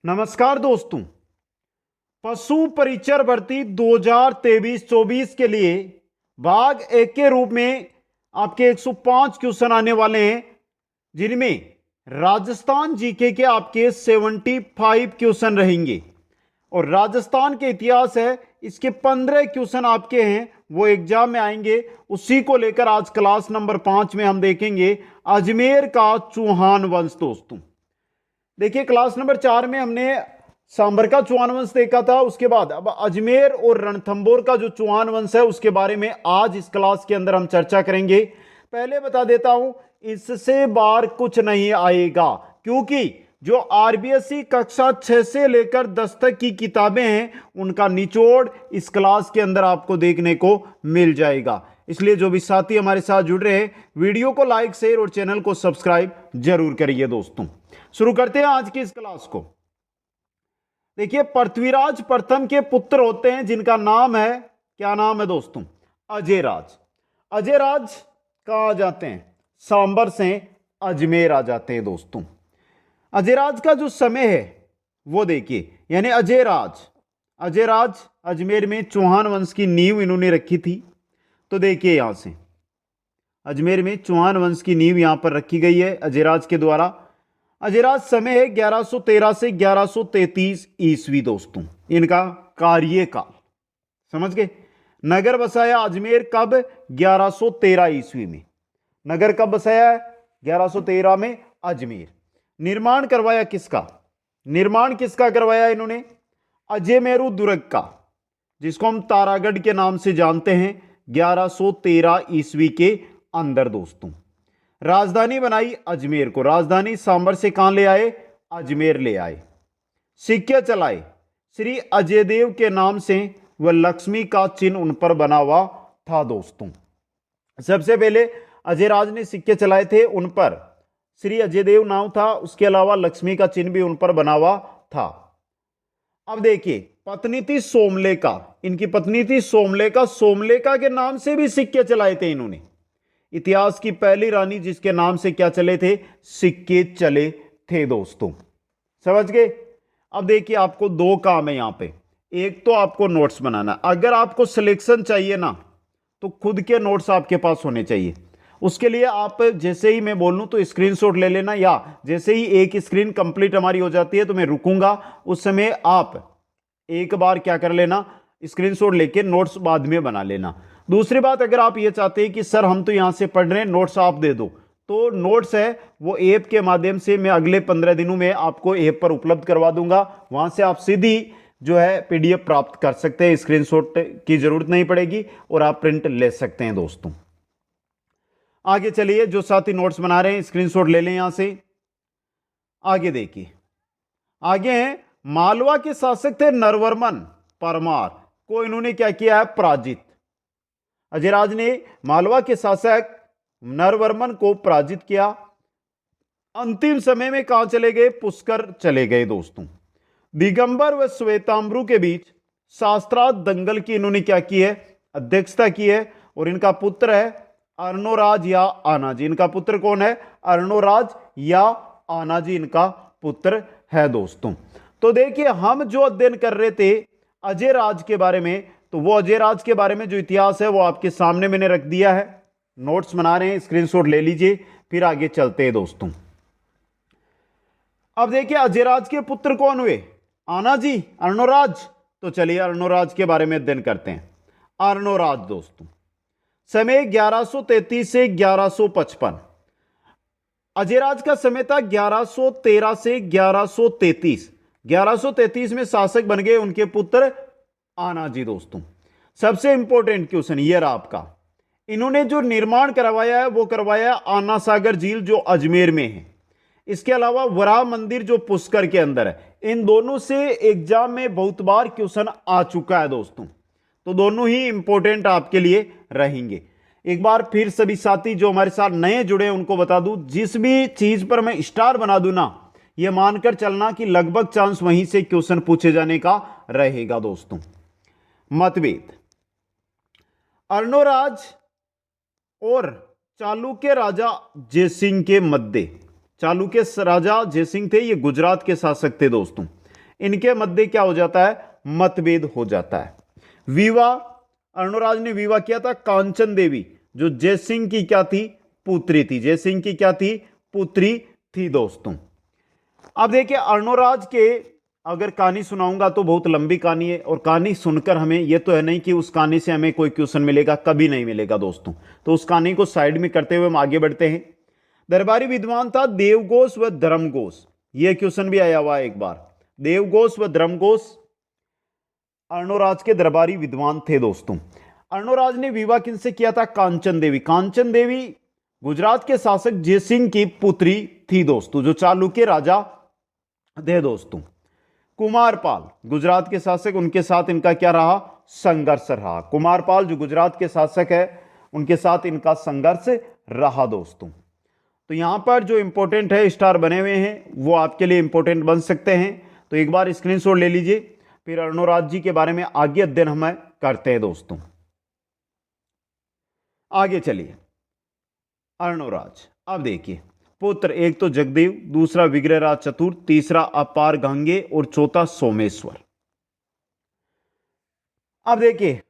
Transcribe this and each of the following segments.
नमस्कार दोस्तों। पशु परिचर भर्ती 2023-24 के लिए भाग एक के रूप में आपके 105 क्वेश्चन आने वाले हैं, जिनमें राजस्थान जीके के आपके 75 क्वेश्चन रहेंगे और राजस्थान के इतिहास है इसके 15 क्वेश्चन आपके हैं, वो एग्जाम में आएंगे। उसी को लेकर आज क्लास नंबर 5 में हम देखेंगे अजमेर का चौहान वंश। दोस्तों देखिए, क्लास नंबर 4 में हमने सांबर का चौहान वंश देखा था। उसके बाद अब अजमेर और रणथंभौर का जो चौहान वंश है उसके बारे में आज इस क्लास के अंदर हम चर्चा करेंगे। पहले बता देता हूं, इससे बाहर कुछ नहीं आएगा, क्योंकि जो आरबीएसई कक्षा 6 से लेकर 10 तक की किताबें हैं उनका निचोड़ इस क्लास के अंदर आपको देखने को मिल जाएगा। इसलिए जो भी साथी हमारे साथ जुड़ रहे हैं, वीडियो को लाइक, शेयर और चैनल को सब्सक्राइब जरूर करिए। दोस्तों शुरू करते हैं आज की इस क्लास को। देखिए, पृथ्वीराज प्रथम के पुत्र होते हैं जिनका नाम है, क्या नाम है दोस्तों? अजयराज। अजयराज कहां आ जाते हैं? सांबर से अजमेर आ जाते हैं। दोस्तों अजयराज का जो समय है वो देखिए, यानी अजयराज अजमेर में चौहान वंश की नींव इन्होंने रखी थी। तो देखिए, यहां से अजमेर में चौहान वंश की नींव यहां पर रखी गई है अजयराज के द्वारा। अजयराज समय है 1113 से 1133 ईस्वी। दोस्तों इनका कार्यकाल समझ गए। नगर बसाया अजमेर कब? 1113 ईस्वी में। नगर कब बसाया है? 1113 में अजमेर। निर्माण करवाया किसका? निर्माण किसका करवाया इन्होंने? अजयमेरु दुर्ग का, जिसको हम तारागढ़ के नाम से जानते हैं, 1113 ईस्वी के अंदर। दोस्तों राजधानी बनाई अजमेर को। राजधानी सांबर से कहां ले आए? अजमेर ले आए। सिक्के चलाए श्री अजयदेव के नाम से, वह लक्ष्मी का चिन्ह उन पर बना हुआ था। दोस्तों सबसे पहले अजयराज ने सिक्के चलाए थे, उन पर श्री अजयदेव नाम था, उसके अलावा लक्ष्मी का चिन्ह भी उन पर बना हुआ था। अब देखिए, पत्नी थी सोमलेका, इनकी पत्नी थी सोमलेका। सोमलेका के नाम से भी सिक्के चलाए थे इन्होंने। इतिहास की पहली रानी जिसके नाम से क्या चले थे? सिक्के चले थे। दोस्तों समझ गए। अब देखिए, आपको दो काम है यहां पे। एक तो आपको नोट्स बनाना। अगर आपको सिलेक्शन चाहिए ना, तो खुद के नोट्स आपके पास होने चाहिए। उसके लिए आप जैसे ही मैं बोलूं तो स्क्रीनशॉट ले लेना, या जैसे ही एक स्क्रीन कंप्लीट हमारी हो जाती है तो मैं रुकूंगा, उस समय आप एक बार क्या कर लेना, स्क्रीनशॉट लेके नोट्स बाद में बना लेना। दूसरी बात, अगर आप ये चाहते हैं कि सर हम तो यहां से पढ़ रहे हैं, नोट्स आप दे दो, तो नोट्स है वो ऐप के माध्यम से मैं अगले 15 दिनों में आपको ऐप पर उपलब्ध करवा दूंगा। वहां से आप सीधी जो है पीडीएफ प्राप्त कर सकते हैं, स्क्रीनशॉट की जरूरत नहीं पड़ेगी और आप प्रिंट ले सकते हैं। दोस्तों आगे चलिए, जो साथी नोट्स बना रहे हैं स्क्रीनशॉट ले लें यहां से। आगे देखिए, आगे हैं मालवा के शासक थे नरवर्मन परमार, को इन्होंने क्या किया है? पराजित। अजयराज ने मालवा के शासक नरवर्मन को पराजित किया। अंतिम समय में कहां चले गए? पुष्कर चले गए। दोस्तों दिगंबर व श्वेतांबरू के बीच शास्त्रार्थ दंगल की इन्होंने क्या की है? अध्यक्षता की है। और इनका पुत्र है अर्णोराज या आनाजी। इनका पुत्र कौन है? अर्णोराज या आनाजी इनका पुत्र है। दोस्तों तो देखिए, हम जो अध्ययन कर रहे थे अजयराज के बारे में, तो वो अजयराज के बारे में जो इतिहास है वो आपके सामने मैंने रख दिया है। नोट्स बना रहे हैं, स्क्रीनशॉट ले लीजिए, फिर आगे चलते हैं। दोस्तों अब देखिए, अजयराज के पुत्र कौन हुए? आनाजी, अर्णोराज। तो चलिए अर्णोराज के बारे में अध्ययन करते हैं। अर्णोराज दोस्तों समय 1133 से 1155। अजयराज का समय था 1113 से 1133। 1133 में शासक बन गए उनके पुत्र आनाजी। दोस्तों सबसे इंपॉर्टेंट क्वेश्चन ये रहा आपका। इन्होंने जो निर्माण करवाया है वो करवाया आना सागर झील जो अजमेर में है। इसके अलावा वराह मंदिर जो पुष्कर के अंदर है। इन दोनों से एग्जाम में बहुत बार क्वेश्चन आ चुका है। दोस्तों तो दोनों ही इंपॉर्टेंट आपके लिए रहेंगे। एक बार फिर सभी साथी जो हमारे साथ नए जुड़े हैं उनको बता दूं, जिस भी चीज पर मैं स्टार बना दूं ना, यह मानकर चलना कि लगभग चांस वहीं से क्वेश्चन पूछे जाने का रहेगा। दोस्तों मतभेद, अर्णोराज और चालुक्य राजा जयसिंह के मध्य। चालुक्य राजा जयसिंह थे, ये गुजरात के शासक थे। दोस्तों इनके मध्य क्या हो जाता है, मतभेद हो जाता है। विवाह अर्णोराज ने विवाह किया था कांचन देवी, जो जयसिंह की क्या थी, पुत्री थी। जयसिंह की क्या थी, पुत्री थी दोस्तों। अब देखिए अर्णोराज के अगर कहानी सुनाऊंगा तो बहुत लंबी कहानी है, और कहानी सुनकर हमें यह तो है नहीं कि उस कहानी से हमें कोई क्वेश्चन मिलेगा, कभी नहीं मिलेगा दोस्तों। तो उस कहानी को साइड में करते हुए हम आगे बढ़ते हैं। दरबारी विद्वान था देवघोष व धर्मघोष, यह क्वेश्चन भी आया हुआ है एक बार। देवघोष व धर्मघोष अर्णोराज के दरबारी विद्वान थे दोस्तों। अर्णोराज ने विवाह किनसे किया था, कांचन देवी। कांचन देवी गुजरात के शासक जयसिंह की पुत्री थी दोस्तों, जो चालुक्य राजा थे दोस्तों। कुमारपाल गुजरात के शासक, उनके साथ इनका क्या रहा, संघर्ष रहा। कुमारपाल जो गुजरात के शासक है, उनके साथ इनका संघर्ष रहा दोस्तों। तो यहां पर जो इंपॉर्टेंट है स्टार बने हुए हैं, वो आपके लिए इंपॉर्टेंट बन सकते हैं। तो एक बार स्क्रीनशॉट ले लीजिए, फिर अर्णोराज जी के बारे में आगे अध्ययन हम करते हैं दोस्तों। आगे चलिए, अर्णोराज। अब देखिए, पुत्र एक तो जगदेव, दूसरा विग्रहराज चतुर्थ, तीसरा अपार गंगे और चौथा सोमेश्वर। अब देखिए,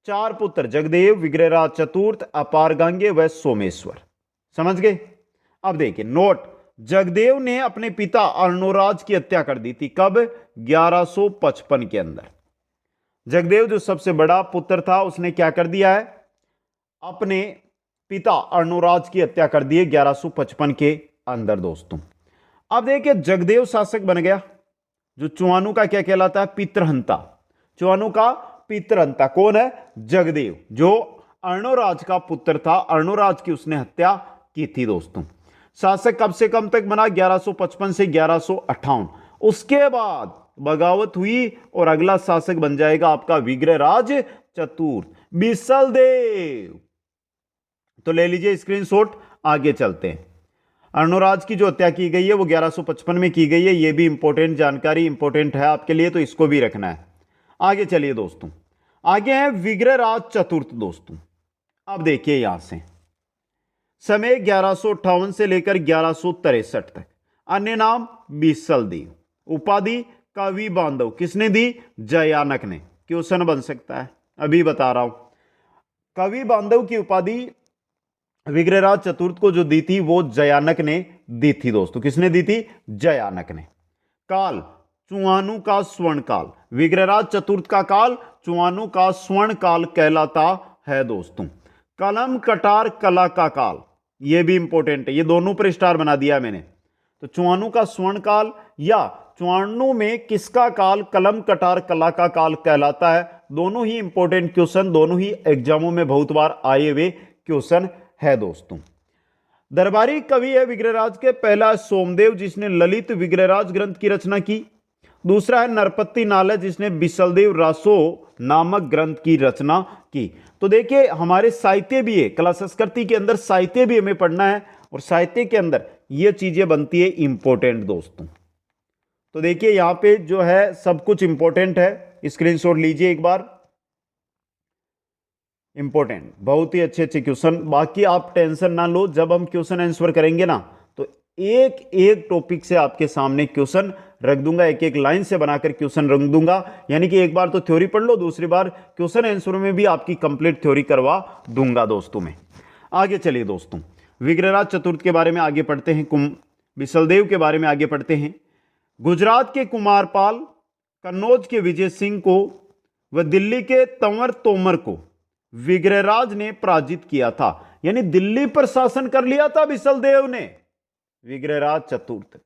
चार पुत्र जगदेव, विग्रहराज चतुर्थ, अपार गंगे व सोमेश्वर। समझ गए। अब देखिए नोट, जगदेव ने अपने पिता अर्णोराज की हत्या कर दी थी। कब, 1155 के अंदर। जगदेव जो सबसे बड़ा पुत्र था, उसने क्या कर दिया है, अपने पिता अर्णोराज की हत्या कर दी है 1155 के अंदर दोस्तों। अब देखिए, जगदेव शासक बन गया, जो चुआनू का क्या कहलाता है, पितृहंता। चुआनू का पितृहंता कौन है, जगदेव, जो अर्णोराज का पुत्र था। अर्णोराज की उसने हत्या की थी दोस्तों। शासक कब से कब तक बना, 1155 से 1158। उसके बाद बगावत हुई और अगला शासक बन जाएगा आपका विग्रहराज चतुर्थ, बिसलदेव। तो ले लीजिए स्क्रीनशॉट, आगे चलते हैं। अर्णोराज की जो हत्या की गई है वो 1155 में की गई है। ये भी इंपॉर्टेंट जानकारी, इंपॉर्टेंट है आपके लिए, तो इसको भी रखना है। आगे चलिए दोस्तों, आगे है विग्रहराज चतुर्थ दोस्तों। अब देखिए यहां से समय 1158 से लेकर 1163 तक। अन्य नाम बिसलदेव, उपाधि कवि बांधव। किसने दी, जयानक ने। क्वेश्चन बन सकता है, अभी बता रहा हूं। कवि बांधव की उपाधि विग्रहराज चतुर्थ को जो दी थी, वो जयानक ने दी थी दोस्तों। किसने दी थी, जयानक ने। काल चुआनू का स्वर्ण काल, विग्रहराज चतुर्थ का काल चुआनू का स्वर्ण काल कहलाता है दोस्तों। कलम कटार कला का काल, यह भी इंपॉर्टेंट है, ये दोनों पर स्टार बना दिया मैंने। तो चुआनू का स्वर्ण काल या चुआनू में किसका काल कलम कटार कला का काल कहलाता है। दोनों ही इंपॉर्टेंट क्वेश्चन, दोनों ही एग्जामों में बहुत बार आए हुए क्वेश्चन है दोस्तों। दरबारी कवि है विग्रहराज के, पहला सोमदेव जिसने ललित विग्रहराज ग्रंथ की रचना की। दूसरा है नरपति नाल, जिसने बिसलदेव रासो नामक ग्रंथ की रचना की। तो देखिए हमारे साहित्य भी है, कला संस्कृति के अंदर साहित्य भी हमें पढ़ना है, और साहित्य के अंदर ये चीजें बनती है इंपॉर्टेंट दोस्तों। तो देखिए यहां पे जो है सब कुछ इंपॉर्टेंट है, स्क्रीनशॉट लीजिए एक बार। इंपॉर्टेंट, बहुत ही अच्छे अच्छे क्वेश्चन। बाकी आप टेंशन ना लो, जब हम क्वेश्चन आंसर करेंगे ना, तो एक एक टॉपिक से आपके सामने क्वेश्चन रख दूंगा, एक एक लाइन से बनाकर क्वेश्चन रख दूंगा। यानी कि एक बार तो थ्योरी पढ़ लो, दूसरी बार क्वेश्चन आंसर में भी आपकी कंप्लीट थ्योरी करवा दूंगा दोस्तों में। आगे चलिए दोस्तों, विग्रहराज चतुर्थ के बारे में आगे पढ़ते हैं, बिसलदेव के बारे में आगे पढ़ते हैं। गुजरात के कुमारपाल, कन्नौज के विजय सिंह को व दिल्ली के तंवर तोमर को विग्रहराज ने पराजित किया था। यानी दिल्ली पर शासन कर लिया था बिसलदेव ने, विग्रहराज चतुर्थ ने।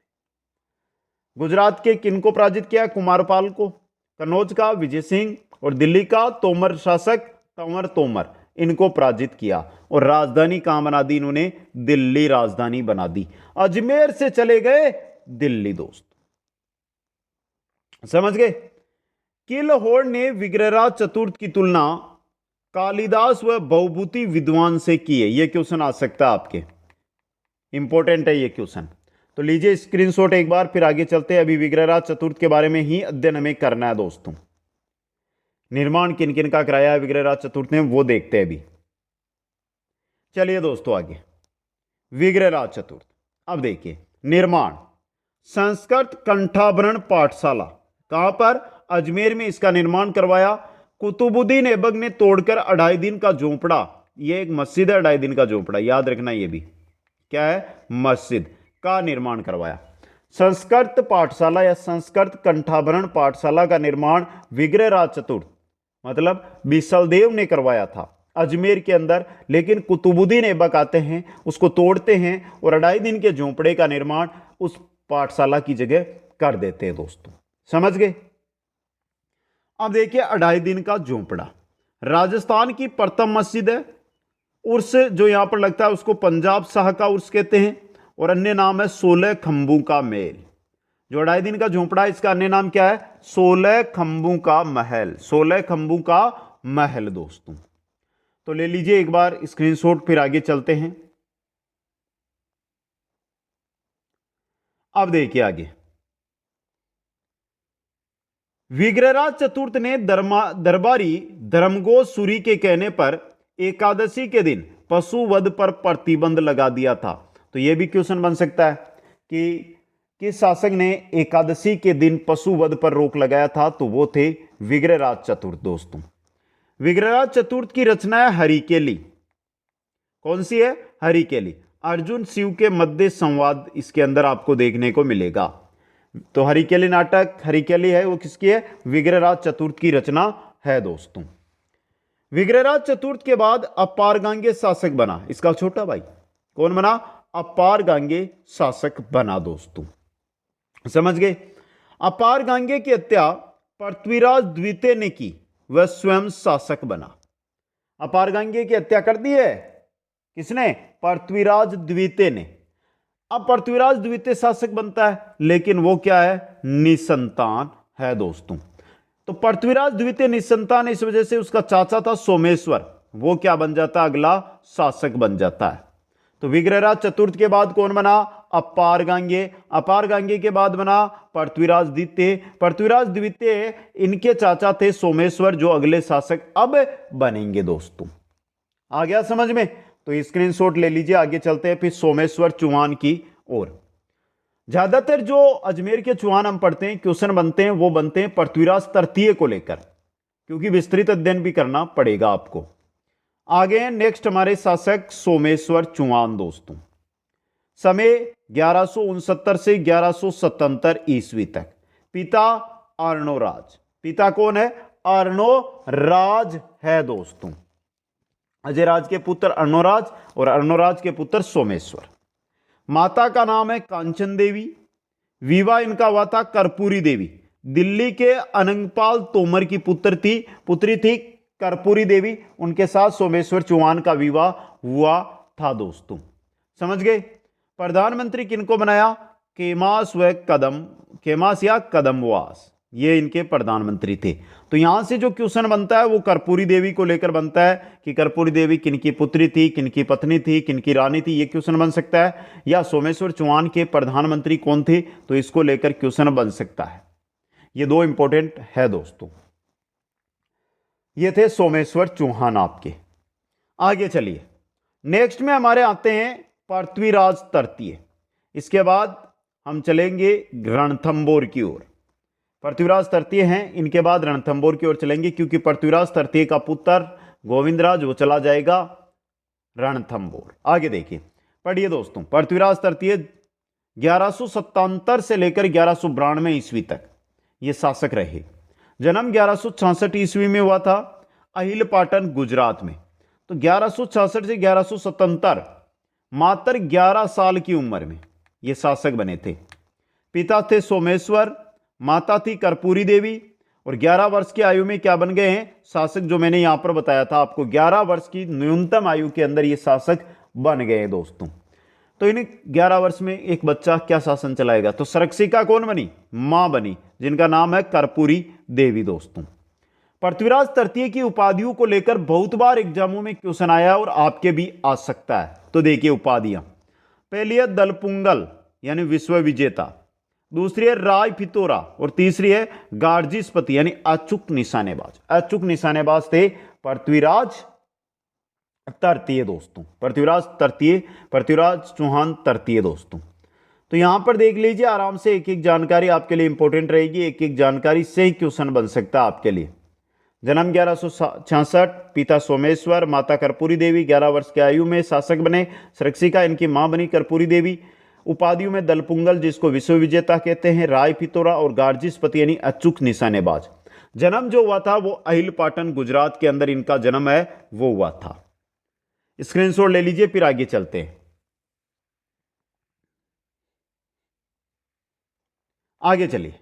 गुजरात के किन को पराजित किया, कुमारपाल को, कन्नौज का विजय सिंह, और दिल्ली का तोमर शासक तंवर तोमर, इनको पराजित किया। और राजधानी कहां बना दी इन्होंने, दिल्ली राजधानी बना दी। अजमेर से चले गए दिल्ली दोस्त, समझ गए। किलहोर ने विग्रहराज चतुर्थ की तुलना कालिदास व बहुभूति विद्वान से की है। यह क्वेश्चन आ सकता है आपके, इंपॉर्टेंट है ये क्वेश्चन। तो लीजिए स्क्रीनशॉट एक बार, फिर आगे चलते हैं। अभी विग्रहराज चतुर्थ के बारे में ही अध्ययन हमें करना है दोस्तों। निर्माण किन किन का कराया है विग्रहराज चतुर्थ ने, वो देखते हैं अभी। चलिए दोस्तों आगे, विग्रहराज चतुर्थ। अब देखिए निर्माण, संस्कृत कंठाभरण पाठशाला। कहां पर? अजमेर में इसका निर्माण करवाया। कुतुबुद्दीन ऐबक ने तोड़कर 2.5 दिन का झोंपड़ा, यह एक मस्जिद है, 2.5 दिन का झोंपड़ा, याद रखना, यह भी क्या है? मस्जिद का निर्माण करवाया। संस्कृत पाठशाला या संस्कृत कंठाभरण पाठशाला का निर्माण विग्रहराज चतुर्थ मतलब बिसलदेव ने करवाया था अजमेर के अंदर। लेकिन कुतुबुद्दीन ऐबक आते हैं, उसको तोड़ते हैं और 2.5 दिन के झोंपड़े का निर्माण उस पाठशाला की जगह कर देते हैं दोस्तों। समझ गए? अब देखिए 2.5 दिन का झोंपड़ा राजस्थान की प्रथम मस्जिद है। उर्स जो यहां पर लगता है उसको पंजाब शाह का उर्स कहते हैं और अन्य नाम है 16 खंभों का महल। जो 2.5 दिन का झोंपड़ा है इसका अन्य नाम क्या है? 16 खंभों का महल। 16 खंभों का महल दोस्तों। तो ले लीजिए एक बार स्क्रीनशॉट, फिर आगे चलते हैं। अब देखिए आगे, विग्रहराज चतुर्थ ने दरबारी धर्मघोष सूरी के कहने पर एकादशी के दिन पशु वध पर प्रतिबंध लगा दिया था। तो यह भी क्वेश्चन बन सकता है कि किस शासक ने एकादशी के दिन पशु वध पर रोक लगाया था? तो वो थे विग्रहराज चतुर्थ दोस्तों। विग्रहराज चतुर्थ की रचना है हरिकेली। कौन सी है? हरिकेली। अर्जुन शिव के मध्य संवाद इसके अंदर आपको देखने को मिलेगा। तो हरिकेली नाटक, हरिकेली है वो किसकी है? विग्रहराज चतुर्थ की रचना है दोस्तों। विग्रहराज चतुर्थ के बाद अपारगांगे शासक बना इसका छोटा भाई। कौन बना? अपारगांगे शासक बना दोस्तों। समझ गए? अपारगांगे की हत्या पृथ्वीराज द्वितीय ने की, वह स्वयं शासक बना। अपारगांगे की हत्या कर दी है किसने? पृथ्वीराज द्वितीय ने। अब पृथ्वीराज द्वितीय शासक बनता है, लेकिन वो क्या है? निसंतान है दोस्तों। तो पृथ्वीराज द्वितीय निसंतान, इस वजह से उसका चाचा था सोमेश्वर, वो क्या बन जाता है? अगला शासक बन जाता है। तो विग्रहराज चतुर्थ के बाद कौन बना? अपारगांगे। अपारगांगे के बाद बना पृथ्वीराज द्वितीय। पृथ्वीराज द्वितीय इनके चाचा थे सोमेश्वर, जो अगले शासक अब बनेंगे दोस्तों। आ गया समझ में? तो स्क्रीनशॉट ले लीजिए, आगे चलते हैं फिर सोमेश्वर चौहान की ओर। ज्यादातर जो अजमेर के चौहान हम पढ़ते हैं, क्वेश्चन बनते हैं, वो बनते हैं पृथ्वीराज तृतीय को लेकर, क्योंककि विस्तृत अध्ययन भी करना पड़ेगा आपको। आगे नेक्स्ट हमारे शासक सोमेश्वर चौहान दोस्तों। समय 1169 से 1177 ईस्वी तक। पिता अर्णोराज। पिता कौन है? अर्णोराज है दोस्तों। अजय राज के पुत्र अर्णोराज और अर्णोराज के पुत्र सोमेश्वर। माता का नाम है कांचन देवी। विवाह इनका हुआ था कर्पूरी देवी। दिल्ली के अनंगपाल तोमर की पुत्री थी कर्पूरी देवी। उनके साथ सोमेश्वर चौहान का विवाह हुआ था दोस्तों। समझ गए? प्रधानमंत्री किनको बनाया? केमास या कदमवास, ये इनके प्रधानमंत्री थे। तो यहां से जो क्वेश्चन बनता है वो कर्पूरी देवी को लेकर बनता है कि कर्पूरी देवी किनकी पुत्री थी, किनकी पत्नी थी, किनकी रानी थी, ये क्वेश्चन बन सकता है। या सोमेश्वर चौहान के प्रधानमंत्री कौन थे, तो इसको लेकर क्वेश्चन बन सकता है। ये दो इंपॉर्टेंट है दोस्तों। ये थे सोमेश्वर चौहान आपके। आगे चलिए, नेक्स्ट में हमारे आते हैं पृथ्वीराज तृतीय। इसके बाद हम चलेंगे रणथंभौर की ओर। पृथ्वीराज तृतीय हैं, इनके बाद रणथंभौर की ओर चलेंगे, क्योंकि पृथ्वीराज तृतीय का पुत्र गोविंदराज वो चला जाएगा रणथंभौर। आगे देखिए, पढ़िए दोस्तों। पृथ्वीराज तृतीय 1177 से लेकर 1192 ईस्वी तक ये शासक रहे। जन्म 1166 ईस्वी में हुआ था अहिल पाटन गुजरात में। तो 1166 से 1177 मात्र 11 साल की उम्र में ये शासक बने थे। पिता थे सोमेश्वर, माता थी कर्पूरी देवी, और 11 वर्ष की आयु में क्या बन गए हैं? शासक। जो मैंने यहां पर बताया था आपको, 11 वर्ष की न्यूनतम आयु के अंदर ये शासक बन गए दोस्तों। तो इन 11 वर्ष में एक बच्चा क्या शासन चलाएगा? तो संरक्षिका कौन बनी? मां बनी, जिनका नाम है कर्पूरी देवी दोस्तों। पृथ्वीराज तृतीय की उपाधियों को लेकर बहुत बार एग्जामों में क्वेश्चन आया और आपके भी आ सकता है। तो देखिए उपाधियां, पहली है दलपुंगल यानी विश्व विजेता, दूसरी है राय फितोरा, और तीसरी है गार्जिस्पति यानी अचूक निशानेबाज। अचूक निशानेबाज थे पृथ्वीराज तृतीय दोस्तों। पृथ्वीराज चौहान तृतीय दोस्तों। तो यहां पर देख लीजिए आराम से, एक एक जानकारी आपके लिए इंपॉर्टेंट रहेगी, एक एक जानकारी से ही क्वेश्चन बन सकता है आपके लिए। जन्म 1166, पिता सोमेश्वर, माता कर्पूरी देवी, 11 वर्ष की आयु में शासक बने शरक्षिका, इनकी मां बनी कर्पूरी देवी। उपाधियों में दलपुंगल जिसको विश्व विजेता कहते हैं, राय पितोरा और गार्जिसपति यानी अचूक निशानेबाज। जन्म जो हुआ था वो अहिल पाटन गुजरात के अंदर इनका जन्म है वो हुआ था। स्क्रीनशॉट ले लीजिए, फिर आगे चलते हैं। आगे चलिए,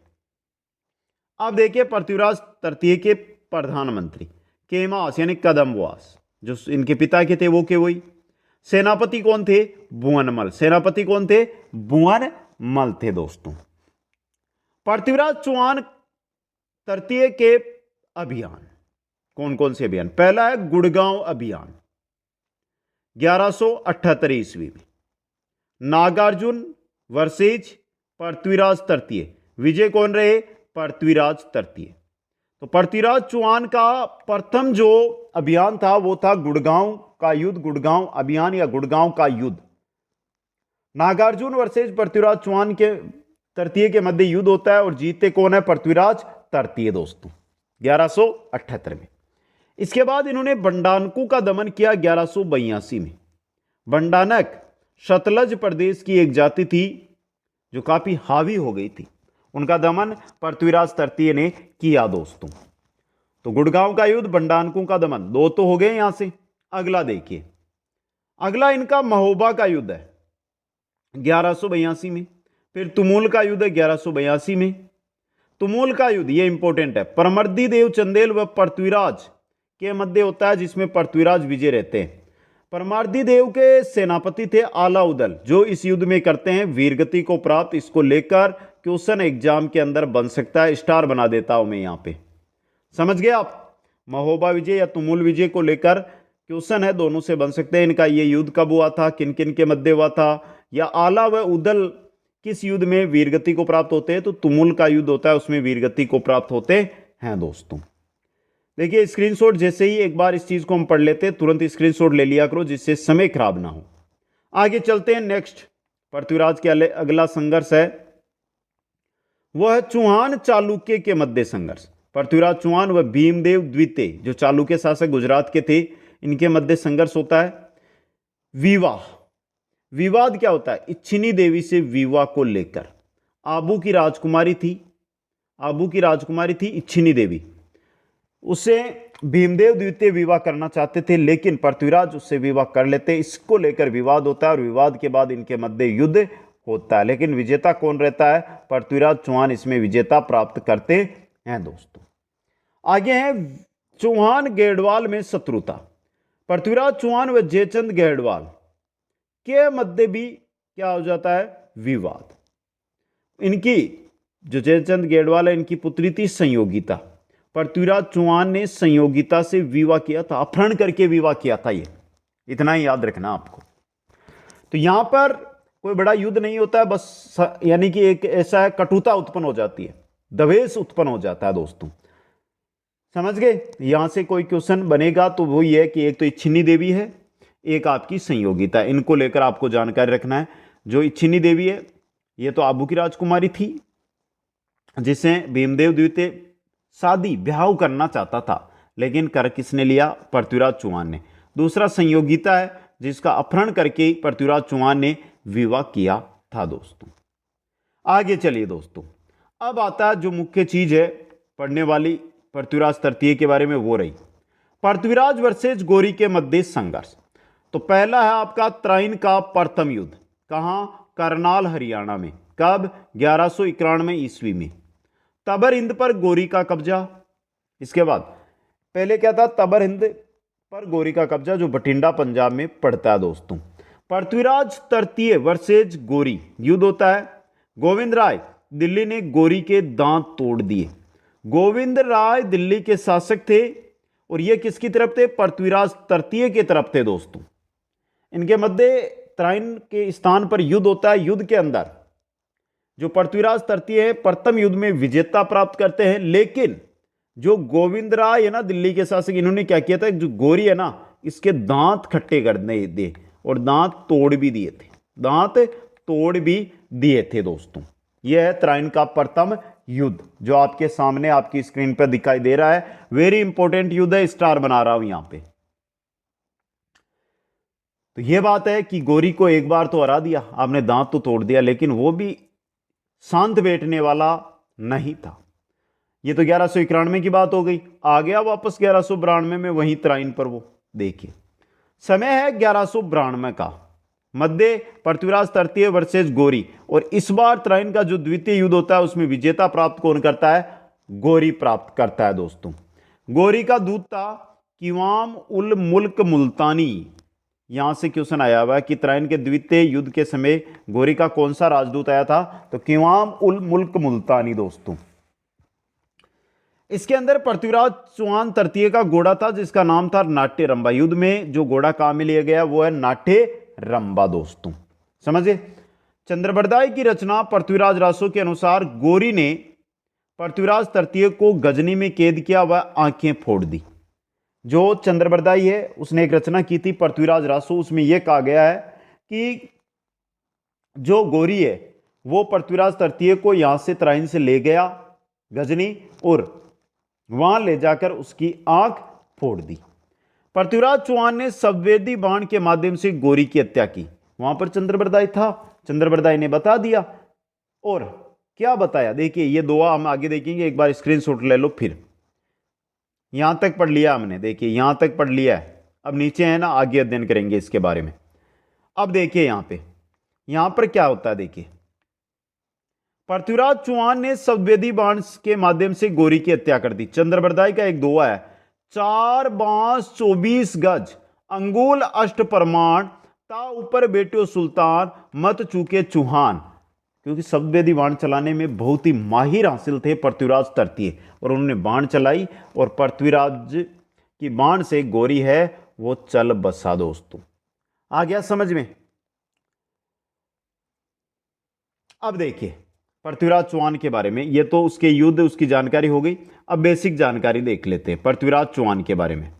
अब देखिए पृथ्वीराज तृतीय के प्रधानमंत्री केमास यानी कदमवास जो इनके पिता के थे वो के वही। सेनापति कौन थे? भुवनमल। सेनापति कौन थे? भुवनमल थे दोस्तों। पृथ्वीराज चौहान तृतीय के अभियान कौन कौन से अभियान? पहला है गुड़गांव अभियान 1178 ईस्वी में। नागार्जुन वर्सेज पृथ्वीराज तृतीय, विजय कौन रहे? पृथ्वीराज तृतीय। तो पृथ्वीराज चौहान का प्रथम जो अभियान था वो था गुड़गांव का युद्ध, गुड़गांव अभियान या गुड़गांव का युद्ध। नागार्जुन वर्सेज पृथ्वीराज चौहान के तृतीय के मध्य युद्ध होता है और जीतते कौन है? पृथ्वीराज तृतीय दोस्तों 1178 में। इसके बाद इन्होंने बंडानकू का दमन किया 1182 में। बंडानक सतलज प्रदेश की एक जाति थी जो काफी हावी हो गई थी, उनका दमन पृथ्वीराज तृतीय ने किया दोस्तों। तो गुड़गांव का युद्ध, बंडानकू का दमन, दो तो हो गए यहां से। अगला देखिए, अगला इनका महोबा का युद्ध है 1182 में। फिर तुमुल का युद्ध है 1182 में। तुमुल का युद्ध ये इंपॉर्टेंट है, परमर्दी देव चंदेल व पृथ्वीराज के मध्य होता है जिसमें पृथ्वीराज विजय रहते हैं। परमार्दी देव के सेनापति थे आलाउदल जो इस युद्ध में करते हैं वीरगति को प्राप्त। इसको लेकर क्वेश्चन एग्जाम के अंदर बन सकता है, स्टार बना देता हूं मैं यहां पे। समझ गए आप? महोबा विजय या तुमुल विजय को लेकर क्वेश्चन है, दोनों से बन सकते हैं। इनका ये युद्ध कब हुआ था, किन किन के मध्य हुआ था, या आला व उदल किस युद्ध में वीरगति को प्राप्त होते हैं? तो तुमुल का युद्ध होता है उसमें वीरगति को प्राप्त होते हैं दोस्तों। देखिए स्क्रीनशॉट जैसे ही एक बार इस चीज को हम पढ़ लेते हैं तुरंत स्क्रीनशॉट ले लिया करो जिससे समय खराब ना हो। आगे चलते हैं। नेक्स्ट पृथ्वीराज के अगला संघर्ष है वह है चौहान चालुक्य के मध्य संघर्ष। पृथ्वीराज चौहान व भीमदेव द्वितीय जो चालुक्य शासक गुजरात के थे, इनके मध्य संघर्ष होता है। विवाह, विवाद क्या होता है? इच्छिनी देवी से विवाह को लेकर। आबू की राजकुमारी थी इच्छिनी देवी, उससे भीमदेव द्वितीय विवाह करना चाहते थे लेकिन पृथ्वीराज उससे विवाह कर लेते। इसको लेकर विवाद होता है और विवाद के बाद इनके मध्य युद्ध होता है, लेकिन विजेता कौन रहता है? पृथ्वीराज चौहान इसमें विजेता प्राप्त करते हैं दोस्तों। आगे है चौहान गेड़वाल में शत्रुता। पृथ्वीराज चौहान व जयचंद गेड़वाल के मध्य भी क्या हो जाता है? विवाद। इनकी जो जयचंद गेड़वाल है इनकी पुत्री थी संयोगिता। पृथ्वीराज चौहान ने संयोगिता से विवाह किया था, अपहरण करके विवाह किया था, ये इतना ही याद रखना आपको। तो यहां पर कोई बड़ा युद्ध नहीं होता है, बस यानी कि एक ऐसा है कटुता उत्पन्न हो जाती है, द्वेष उत्पन्न हो जाता है दोस्तों। समझ गए? यहां से कोई क्वेश्चन बनेगा तो वही है कि एक तो इच्छिनी देवी है, एक आपकी संयोगिता, इनको लेकर आपको जानकारी रखना है। जो इच्छिनी देवी है ये तो आबू की राजकुमारी थी जिसे भीमदेव द्वितीय शादी ब्याह करना चाहता था, लेकिन कर किसने लिया? पृथ्वीराज चौहान ने। दूसरा संयोगिता है जिसका अपहरण करके पृथ्वीराज चौहान ने विवाह किया था दोस्तों। आगे चलिए दोस्तों, अब आता है जो मुख्य चीज है पढ़ने वाली पृथ्वीराज तृतीय के बारे में, वो रही पृथ्वीराज वर्सेज गौरी के मध्य संघर्ष। तो पहला है आपका त्राइन का प्रथम युद्ध, कहां? करनाल हरियाणा में। कब? 1191 ईस्वी में। तबर हिंद पर गौरी का कब्जा। इसके बाद पहले क्या था? तबर हिंद पर गौरी का कब्जा जो बठिंडा पंजाब में पड़ता है दोस्तों। पृथ्वीराज तृतीय वर्सेज गौरी युद्ध होता है। गोविंद राय दिल्ली ने गौरी के दांत तोड़ दिए। गोविंद राय दिल्ली के शासक थे और ये किसकी तरफ थे? पृथ्वीराज तृतीय के तरफ थे दोस्तों। इनके मध्य त्राइन के स्थान पर युद्ध होता है। युद्ध के अंदर जो पृथ्वीराज तृतीय है प्रथम युद्ध में विजेता प्राप्त करते हैं, लेकिन जो गोविंद राय है ना दिल्ली के शासक, इन्होंने क्या किया था? जो गौरी है ना इसके दांत खट्टे कर दिए और दांत तोड़ भी दिए थे, दांत तोड़ भी दिए थे दोस्तों। यह है त्राइन का प्रथम युद्ध जो आपके सामने आपकी स्क्रीन पर दिखाई दे रहा है। वेरी इंपॉर्टेंट युद्ध है, स्टार बना रहा हूं यहां पे। तो यह बात है कि गोरी को एक बार तो हरा दिया, आपने दांत तो तोड़ दिया, लेकिन वो भी शांत बैठने वाला नहीं था। ये तो 1191 की बात हो गई। आ गया वापस 1192 में वहीं त्राइन पर। वो देखिए समय है 1192 का, मध्य पृथ्वीराज तृतीय वर्सेस गोरी। और इस बार त्राइन का जो द्वितीय युद्ध होता है उसमें विजेता प्राप्त कौन करता है? गोरी प्राप्त करता है दोस्तों। गोरी का दूत था किवाम उल मुल्क मुल्तानी। यहां से क्वेश्चन आया हुआ है कि त्राइन के द्वितीय युद्ध के समय गोरी का कौन सा राजदूत आया था? तो किवाम उल मुल्क मुल्तानी दोस्तों। इसके अंदर पृथ्वीराज चौहान तृतीय का घोड़ा था जिसका नाम था नाट्य रंबा। युद्ध में जो घोड़ा काम में लिया गया वो है नाट्य रंबा दोस्तों, समझे। चंद्रबरदाई की रचना पृथ्वीराज रासो के अनुसार गोरी ने पृथ्वीराज तृतीय को गजनी में कैद किया, वह आंखें फोड़ दी। जो चंद्रबरदाई है उसने एक रचना की थी पृथ्वीराज रासो, उसमें यह कहा गया है कि जो गोरी है वो पृथ्वीराज तृतीय को यहां से त्राइन से ले गया गजनी और वहां ले जाकर उसकी आंख फोड़ दी। पृथ्वीराज चौहान ने सबवेदी बाण के माध्यम से गोरी की हत्या की। वहां पर चंद्रबरदाई था, चंद्रबरदाई ने बता दिया। और क्या बताया देखिए, ये दुआ हम आगे देखेंगे, एक बार स्क्रीनशॉट ले लो। फिर यहां तक पढ़ लिया हमने, देखिए यहां तक पढ़ लिया है, अब नीचे है ना, आगे अध्ययन करेंगे इसके बारे में। अब देखिए यहां पर क्या होता है, देखिए पृथ्वीराज चौहान ने सबवेदी बाण के माध्यम से गोरी की हत्या कर दी। चंद्रबरदाई का एक दोहा है, 4 बांस 24 गज अंगुल अष्ट प्रमाण ता ऊपर बेटियो सुल्तान मत चूके चौहान। क्योंकि सबवेदी बाण चलाने में बहुत ही माहिर हासिल थे पृथ्वीराज तृतीय, और उन्होंने बाण चलाई और पृथ्वीराज की बाण से गोरी है वो चल बसा दोस्तों। आ गया समझ में? अब देखिए पृथ्वीराज चौहान के बारे में, ये तो उसके युद्ध उसकी जानकारी हो गई। अब बेसिक जानकारी देख लेते हैं पृथ्वीराज चौहान के बारे में।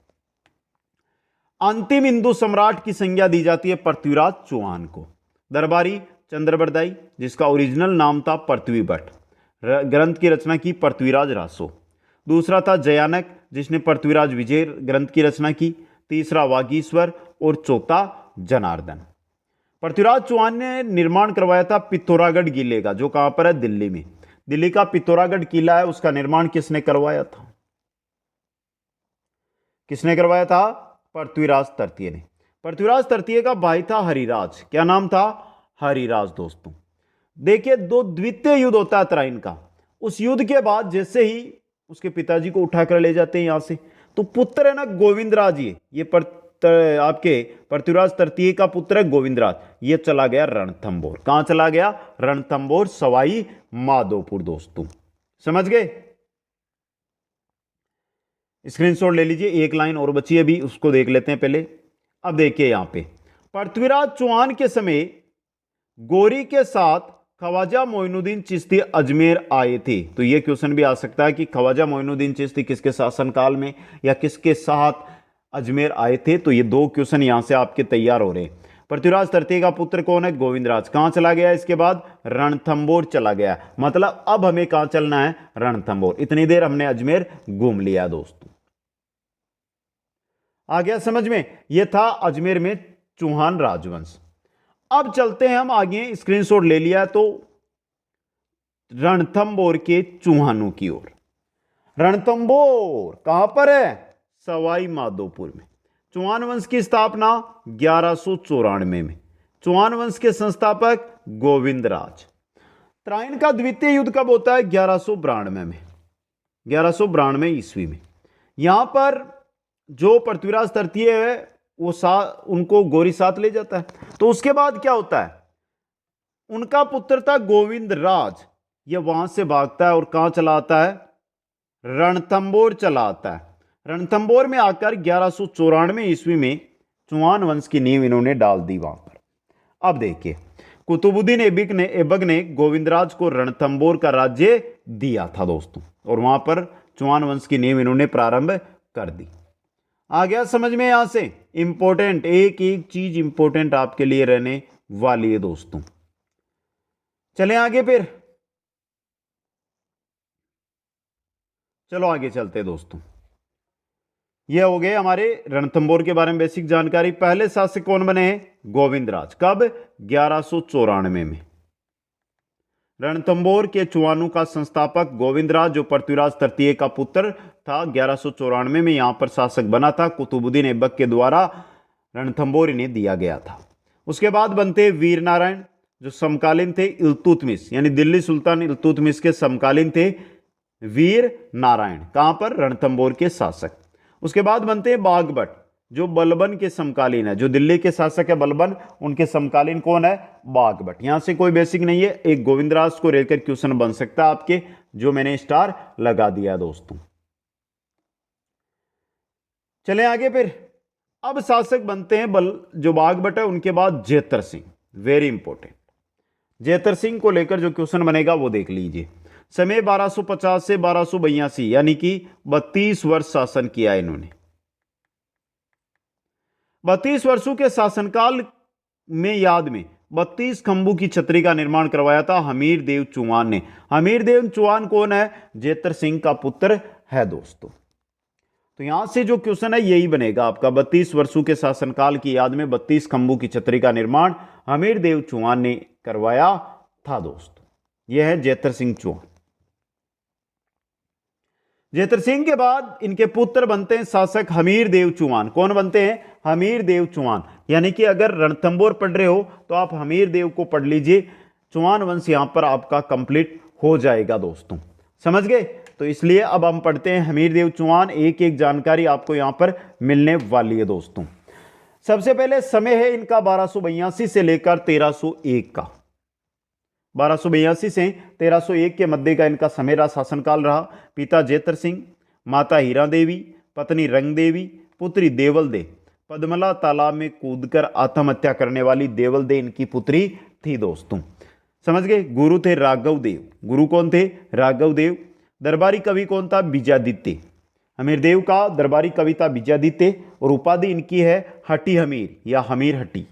अंतिम हिंदू सम्राट की संज्ञा दी जाती है पृथ्वीराज चौहान को। दरबारी चंद्रबरदाई जिसका ओरिजिनल नाम था पृथ्वी भट्ट, ग्रंथ की रचना की पृथ्वीराज रासो। दूसरा था जयानक जिसने पृथ्वीराज विजय ग्रंथ की रचना की। तीसरा वागीश्वर और चौथा जनार्दन। पृथ्वीराज चौहान ने निर्माण करवाया था पिथौरागढ़ किले का, जो कहां पर है? दिल्ली में। दिल्ली का पिथौरागढ़ किला है, उसका निर्माण किसने करवाया था? किसने करवाया था? पृथ्वीराज तृतीय ने। पृथ्वीराज तृतीय का भाई था हरिराज। क्या नाम था? हरिराज दोस्तों। देखिए दो द्वितीय युद्ध होता है त्राइन का। उस युद्ध के बाद जैसे ही उसके पिताजी को उठाकर ले जाते हैं यहां से, तो पुत्र है ना गोविंदराज, ये आपके पृथ्वीराज तृतीय का पुत्र है गोविंदराज, ये चला गया रणथंबोर। कहां चला गया? रणथंबोर, सवाई माधोपुर दोस्तों, समझ गए? स्क्रीनशॉट ले लीजिए, एक लाइन और बची है अभी, उसको देख लेते हैं पहले। अब देखिए यहां पे पृथ्वीराज चौहान के समय गोरी के साथ ख्वाजा मोइनुद्दीन चिश्ती अजमेर आए थे। तो यह क्वेश्चन भी आ सकता है कि ख्वाजा मोइनुद्दीन चिश्ती किसके शासनकाल में या किसके साथ अजमेर आए थे। तो ये दो क्वेश्चन यहां से आपके तैयार हो रहे हैं। पृथ्वीराज तृतीय का पुत्र कौन है? गोविंदराज। कहां चला गया इसके बाद? रणथंबोर चला गया। मतलब अब हमें कहां चलना है? रणथंबोर। इतनी देर हमने अजमेर घूम लिया दोस्तों। आ गया समझ में? यह था अजमेर में चौहान राजवंश। अब चलते हैं हम आगे, स्क्रीनशॉट ले लिया तो रणथंबोर के चौहानों की ओर। रणथंबोर कहां पर है? सवाई माधोपुर में। चौहान वंश की स्थापना 1194 में। चौहान वंश के संस्थापक गोविंदराज। त्राइन का द्वितीय युद्ध कब होता है? 1192 में, 1192 ईस्वी में। यहां पर जो पृथ्वीराज तृतीय है वो उनको गोरी साथ ले जाता है। तो उसके बाद क्या होता है? उनका पुत्र था गोविंदराज, यह वहां से भागता है और कहां चला आता है? रणथंबोर चला आता है। रणथंबोर में आकर 1194 ईस्वी में चौहान वंश की नींव इन्होंने डाल दी वहां पर। अब देखिए कुतुबुद्दीन ऐबक ने गोविंदराज को रणथंबोर का राज्य दिया था दोस्तों, और वहां पर चौहान वंश की नींव इन्होंने प्रारंभ कर दी। आ गया समझ में? यहां से इंपॉर्टेंट एक एक चीज इंपॉर्टेंट आपके लिए रहने वाली है दोस्तों। चलें आगे फिर, चलो आगे चलते हैं दोस्तों। ये हो गए हमारे रणथंबोर के बारे में बेसिक जानकारी। पहले शासक कौन बने हैं? गोविंदराज। कब? 1194 में। रणथंबोर के चुआनू का संस्थापक गोविंदराज, जो पृथ्वीराज तृतीय का पुत्र था, 1194 में यहां पर शासक बना था। कुतुबुद्दीन ऐबक के द्वारा रणथंबोर इन्हें दिया गया था। उसके बाद बनते वीर नारायण, जो समकालीन थे इल्तुतमिश, यानी दिल्ली सुल्तान इल्तुतमिश के समकालीन थे वीर नारायण। कहां पर? रणथंबोर के शासक। उसके बाद बनते हैं बागभट, जो बलबन के समकालीन है। जो दिल्ली के शासक है बलबन, उनके समकालीन कौन है? बागभट। यहां से कोई बेसिक नहीं है, एक गोविंदराज को लेकर क्वेश्चन बन सकता है आपके, जो मैंने स्टार लगा दिया दोस्तों। चलें आगे फिर। अब शासक बनते हैं जो बागभट है, उनके बाद जेतर सिंह। वेरी इंपॉर्टेंट, जेतर सिंह को लेकर जो क्वेश्चन बनेगा वो देख लीजिए। समय 1250 से 1282, यानी कि 32 वर्ष शासन किया इन्होंने। 32 वर्षों के शासनकाल में याद में 32 खंभों की छतरी का निर्माण करवाया था हमीर देव चौहान ने। हमीर देव चौहान कौन है? जेतर सिंह का पुत्र है दोस्तों। तो यहां से जो क्वेश्चन है यही बनेगा आपका। 32 वर्षों के शासनकाल की याद में 32 खंभों की छतरी का निर्माण हमीर देव चौहान ने करवाया था दोस्तों। यह है जेतर सिंह चौहान। जेतर सिंह के बाद इनके पुत्र बनते हैं शासक हमीर देव चौहान। कौन बनते हैं? हमीर देव चौहान। यानी कि अगर रणथंबोर पढ़ रहे हो तो आप हमीर देव को पढ़ लीजिए। चौहान वंश यहां पर आपका कंप्लीट हो जाएगा दोस्तों, समझ गए? तो इसलिए अब हम पढ़ते हैं हमीर देव चौहान। एक एक जानकारी आपको यहां पर मिलने वाली है दोस्तों। सबसे पहले समय है इनका 1282 से लेकर 1301 का। 1282 से 1301 के मध्य का इनका समय रहा, शासनकाल रहा। पिता जेतर सिंह, माता हीरा देवी, पत्नी रंग देवी, पुत्री देवल दे। पद्मला तालाब में कूदकर आत्महत्या करने वाली देवल दे इनकी पुत्री थी दोस्तों, समझ गए? गुरु थे राघव देव। गुरु कौन थे? राघव देव। दरबारी कवि कौन था? विजयादित्य। हमीर देव का दरबारी कवि था विजयादित्य, और उपाधि इनकी है हटी हमीर या हमीर हटी।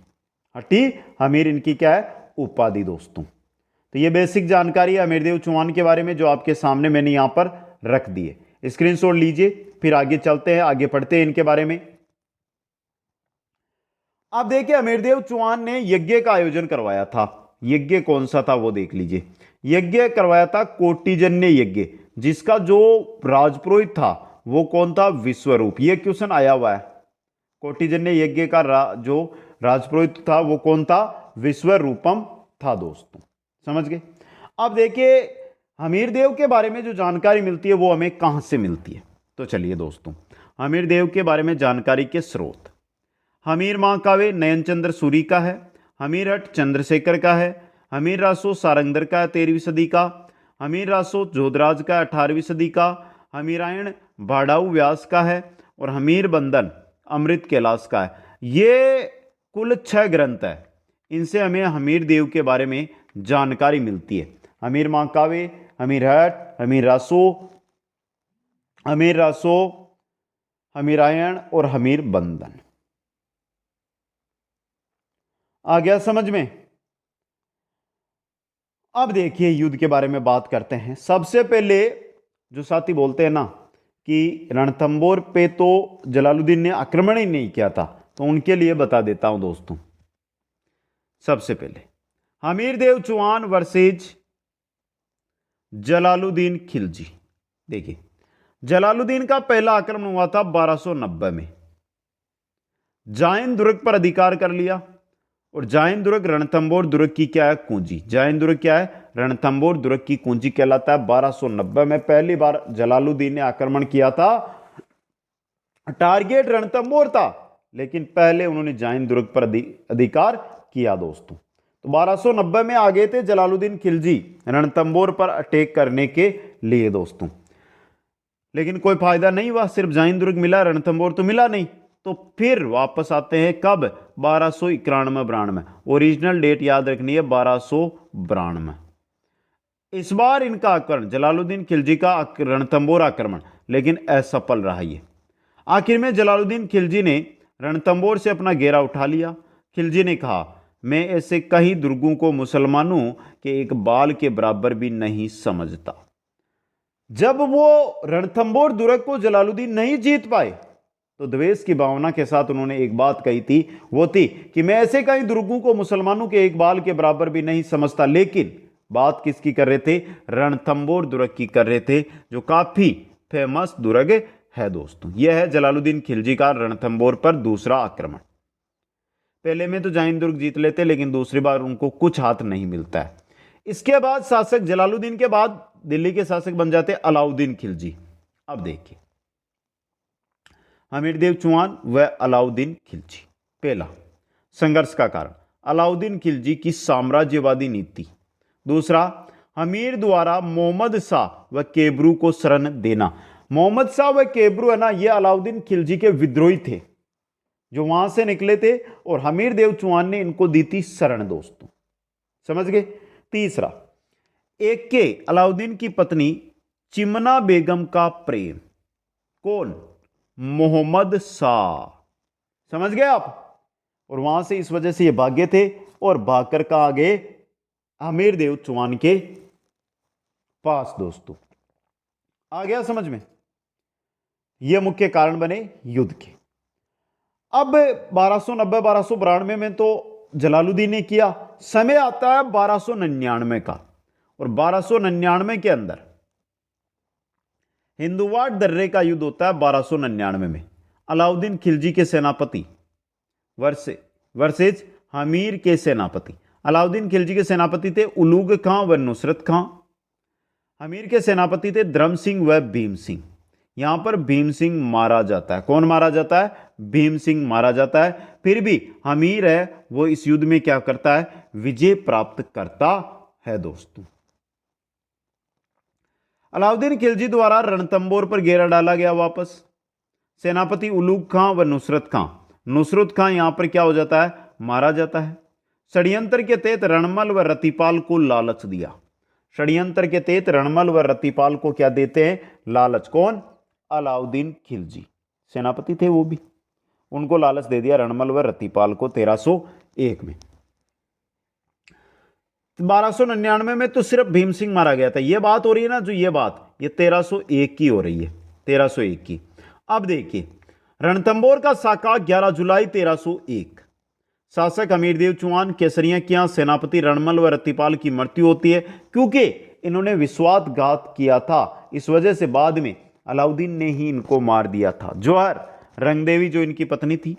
हटी हमीर इनकी क्या है? उपाधि दोस्तों। तो ये बेसिक जानकारी है हमीर देव चौहान के बारे में, जो आपके सामने मैंने यहां पर रख दी है। स्क्रीनशॉट लीजिए, फिर आगे चलते हैं, आगे पढ़ते हैं इनके बारे में। अब देखिए हमीर देव चौहान ने यज्ञ का आयोजन करवाया था। यज्ञ कौन सा था वो देख लीजिए। यज्ञ करवाया था कोटिजन्य यज्ञ, जिसका जो राजपुरोहित था वो कौन था? विश्वरूप। ये क्वेश्चन आया हुआ है। कोटिजन्य यज्ञ का जो राजपुरोहित था वो कौन था? विश्वरूपम था दोस्तों, समझ गए? अब देखिए हमीर देव के बारे में जो जानकारी मिलती है वो हमें कहां से मिलती है। तो चलिए दोस्तों, हमीर देव के बारे में जानकारी के स्रोत। हमीर महाकाव्य नयनचंद्र सूरी का है। हमीरहट चंद्रशेखर का है। हमीर रासो सारंगधर का है 13वीं सदी का। हमीर रासो जोधराज का 18वीं सदी का। हमीरायण भाड़ाऊ व्यास का है। और हमीर बंधन अमृत कैलाश का है। ये कुल 6 ग्रंथ है। इनसे हमें हमीर देव के बारे में जानकारी मिलती है। हमीर महाकाव्य, हमीरहट, हमीर रासो, हमीरायण और हमीर बंधन। आ गया समझ में? अब देखिए युद्ध के बारे में बात करते हैं। सबसे पहले जो साथी बोलते हैं ना कि रणथंबोर पे तो जलालुद्दीन ने आक्रमण ही नहीं किया था, तो उनके लिए बता देता हूं दोस्तों। सबसे पहले हमीर देव चौहान वर्सेज जलालुद्दीन खिलजी। देखिए जलालुद्दीन का पहला आक्रमण हुआ था 1290 में। जायन दुर्ग पर अधिकार कर लिया, और जायन दुर्ग रणथंबोर दुर्ग की क्या है? कुंजी। जायन दुर्ग क्या है? रणथंबोर दुर्ग की कुंजी कहलाता है। 1290 में पहली बार जलालुद्दीन ने आक्रमण किया था। टारगेट रणथंबोर था, लेकिन पहले उन्होंने जायन दुर्ग पर अधिकार किया दोस्तों। तो 1290 में आ गए थे जलालुद्दीन खिलजी रणथंबोर पर अटैक करने के लिए दोस्तों, लेकिन कोई फायदा नहीं हुआ। सिर्फ जायन दुर्ग मिला, रणथंबोर तो मिला नहीं। तो फिर वापस आते हैं कब? 1291-92। ओरिजिनल डेट याद रखनी है 1292। इस बार इनका आक्रमण जलालुद्दीन खिलजी का रणथंबोर आक्रमण लेकिन असफल रहा। ये आखिर में जलालुद्दीन खिलजी ने रणथंबोर से अपना घेरा उठा लिया। खिलजी ने कहा मैं ऐसे कई दुर्गों को मुसलमानों के एक बाल के बराबर भी नहीं समझता। जब वो रणथंबोर दुर्ग को जलालुद्दीन नहीं जीत पाए तो द्वेष की भावना के साथ उन्होंने एक बात कही थी, वो थी कि मैं ऐसे कई दुर्गों को मुसलमानों के एक बाल के बराबर भी नहीं समझता। लेकिन बात किसकी कर रहे थे? रणथंबोर दुर्ग की कर रहे थे, जो काफी फेमस दुर्ग है दोस्तों। यह है जलालुद्दीन खिलजी का रणथंबोर पर दूसरा आक्रमण। पहले में तो जाइन दुर्ग जीत लेते, लेकिन दूसरी बार उनको कुछ हाथ नहीं मिलता है। इसके बाद शासक जलालुद्दीन के बाद दिल्ली के शासक बन जाते अलाउद्दीन खिलजी। अब देखिए हमीरदेव चौहान व अलाउद्दीन खिलजी। पहला, संघर्ष का कारण अलाउद्दीन खिलजी की साम्राज्यवादी नीति। दूसरा, हमीर द्वारा मोहम्मद शाह व केबरू को शरण देना। मोहम्मद शाह व केबरू है ना, ये अलाउद्दीन खिलजी के विद्रोही थे जो वहां से निकले थे, और हमीरदेव चौहान ने इनको दी थी शरण दोस्तों, समझ गए। तीसरा, एक के अलाउद्दीन की पत्नी चिमना बेगम का प्रेम। कौन? मोहम्मद शाह, समझ गए आप। और वहां से इस वजह से ये भागे थे, और भागकर कहां गए? हमीरदेव चौहान के पास दोस्तों। आ गया समझ में? ये मुख्य कारण बने युद्ध के। अब 1290-1292 में तो जलालुद्दीन ने किया। समय आता है 1299 का, और 1299 के अंदर हिंदुवाड़ दर्रे का युद्ध होता है 1299 में। अलाउद्दीन खिलजी के सेनापति वर्सेज हमीर के सेनापति। अलाउद्दीन खिलजी के सेनापति थे उलूग खां व नुसरत खां। हमीर के सेनापति थे धर्म सिंह व भीम सिंह। यहां पर भीम सिंह मारा जाता है। कौन मारा जाता है? भीम सिंह मारा जाता है। फिर भी हमीर है वो इस युद्ध में क्या करता है? विजय प्राप्त करता है दोस्तों। अलाउद्दीन खिलजी द्वारा रणथंबोर पर घेरा डाला गया वापस। सेनापति उलूग खां व नुसरत खां। नुसरत खां यहां पर क्या हो जाता है? मारा जाता है। षड्यंत्र के तहत रणमल व रतिपाल को लालच दिया। षड्यंत्र के तहत रणमल व रतिपाल को क्या देते हैं? लालच। कौन? अलाउद्दीन खिलजी सेनापति थे वो भी, उनको लालच दे दिया रणमल व रतिपाल को 1301 में। 1299 में तो सिर्फ भीम सिंह मारा गया था। ये बात हो रही है ना, जो ये बात, ये 1301 की हो रही है, 1301 की। अब देखिए रणथंबोर का साका 11 जुलाई 1301। शासक हमीरदेव चौहान केसरिया के यहां सेनापति रणमल व रतिपाल की मृत्यु होती है, क्योंकि इन्होंने विश्वासघात किया था। इस वजह से बाद में अलाउद्दीन ने ही इनको मार दिया था। जौहर रंगदेवी जो इनकी पत्नी थी,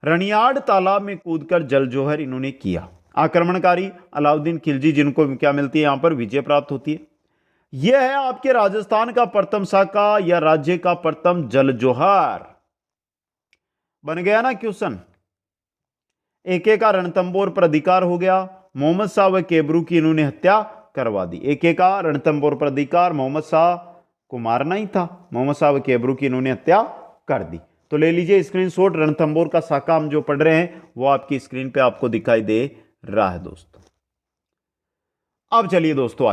रनियाड़ तालाब में कूदकर जल जौहर इन्होंने किया। आक्रमणकारी अलाउद्दीन खिलजी, जिनको क्या मिलती है? यहां पर विजय प्राप्त होती है। यह है आपके राजस्थान का प्रथम साका या राज्य का प्रथम जल जौहर। बन गया ना क्वेश्चन। एके का रणथंबोर पर अधिकार हो गया। मोहम्मद शाह व केबरू की इन्होंने हत्या करवा दी। एके का रणथंबोर पर अधिकार, मोहम्मद शाह को मारना ही था, मोहम्मद शाह व केबरू की इन्होंने हत्या कर दी। तो ले लीजिए स्क्रीनशॉट। रणथंबोर का साका हम जो पढ़ रहे हैं वो आपकी स्क्रीन पे आपको दिखाई दे रहा है दोस्तों। अब चलिए दोस्तों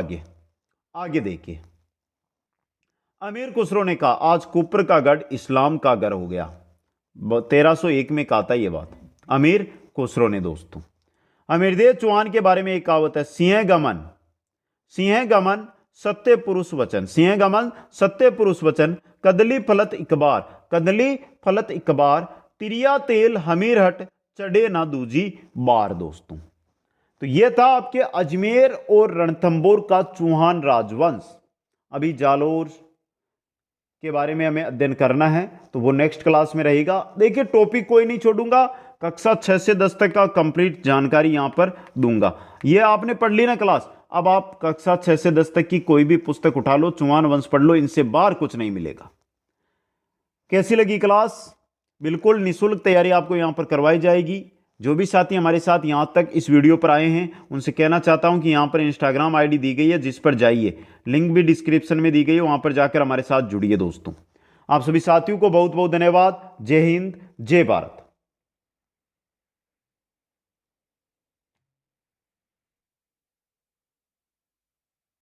आगे देखिए। अमीर खुसरो ने कहा आज कुप्र का गढ़ इस्लाम का गढ़ हो गया। 1301 में कहा था ये बात अमीर खुसरो ने दोस्तों। हमीरदेव चौहान के बारे में एक कहावत है, सिंह गमन सत्य पुरुष वचन। सिंह गमन सत्य पुरुष वचन। कदली फलत इकबार तिरिया तेल हमीर हट चढ़े ना दूजी बार दोस्तों। तो यह था आपके अजमेर और रणथंबोर का चौहान राजवंश। अभी जालोर के बारे में हमें अध्ययन करना है, तो वो नेक्स्ट क्लास में रहेगा। देखिए टॉपिक कोई नहीं छोड़ूंगा, कक्षा 6 से 10 तक का कंप्लीट जानकारी यहां पर दूंगा। ये आपने पढ़ ली ना क्लास, अब आप कक्षा 6 से 10 तक की कोई भी पुस्तक उठा लो, चौहान वंश पढ़ लो, इनसे बाहर कुछ नहीं मिलेगा। कैसी लगी क्लास? बिल्कुल निःशुल्क तैयारी आपको यहां पर करवाई जाएगी। जो भी साथी हमारे साथ यहां तक इस वीडियो पर आए हैं उनसे कहना चाहता हूं कि यहां पर इंस्टाग्राम आईडी दी गई है, जिस पर जाइए, लिंक भी डिस्क्रिप्शन में दी गई है, वहां पर जाकर हमारे साथ जुड़िए दोस्तों। आप सभी साथियों को बहुत बहुत धन्यवाद। जय हिंद, जय भारत।